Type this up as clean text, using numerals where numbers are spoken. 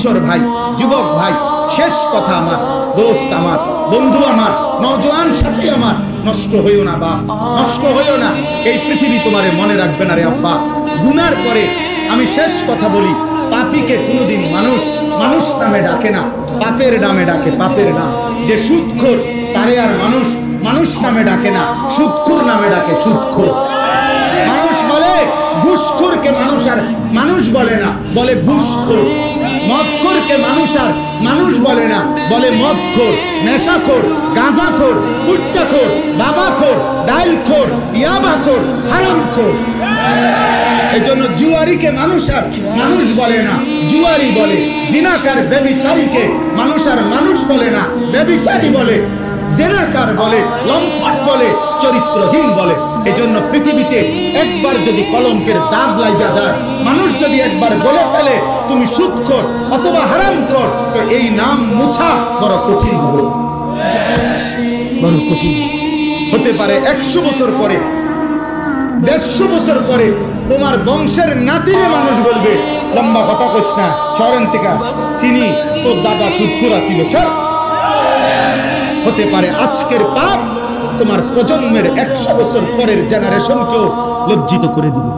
কিশোর ভাই, যুবক ভাই, শেষ কথা আমার, দোস্ত আমার, বন্ধু আমার, নওজোয়ান সাথী আমার, নষ্ট হইও না বাপ, নষ্ট হইও না। এই পৃথিবী তোমারে মনে রাখবে না রে আব্বা। গুনার পরে আমি শেষ কথা বলি, পাপীকে কোনোদিন মানুষ মানুষ নামে ডাকে না, পাপের নামে ডাকে, পাপের নাম। যে সুদখোর তারে আর মানুষ মানুষ নামে ডাকে না, সুদখোর নামে ডাকে, সুদখোর। মানুষ বলে ঘুষখোরকে মানুষ আর মানুষ বলে না, বলে ঘুষখোর। মদখোরকে মানুষ আর মানুষ বলে না, বলে মদখোর। নেশাখোর, গাঁজাখোর, ফুট্টাখোর, বাবাখোর, ডাইলখোর, ইয়াবাখোর, হারামখোর। এই জন্য জুয়ারিকে মানুষ আর মানুষ বলে না, জুয়ারি বলে। জিনাকার ব্যভিচারীকে মানুষ আর মানুষ বলে না, ব্যভিচারী বলে। জেনাকার বলে, লম্পট বলে, চরিত্রহীন বলে। এজন্য পৃথিবীতে একবার যদি কলঙ্কের দাগ লাগা যায়, মানুষ যদি একবার বলে ফেলে তুমি সুদখোর অথবা হারামখোর, তো এই নাম মুছা বড় কঠিন হবে, বড় কঠিন। হতে পারে 100 বছর পরে, 150 বছর পরে তোমার বংশের নাতিরে মানুষ বলবে, লম্বা কথা কইস না, শহরের থেকে চিনি তোর দাদা সুদখোর ছিল। স্যার, হতে পারে আজকের পাপ তোমার প্রজন্মের 100 বছর পরের জেনারেশনকেও লজ্জিত করে দিবে।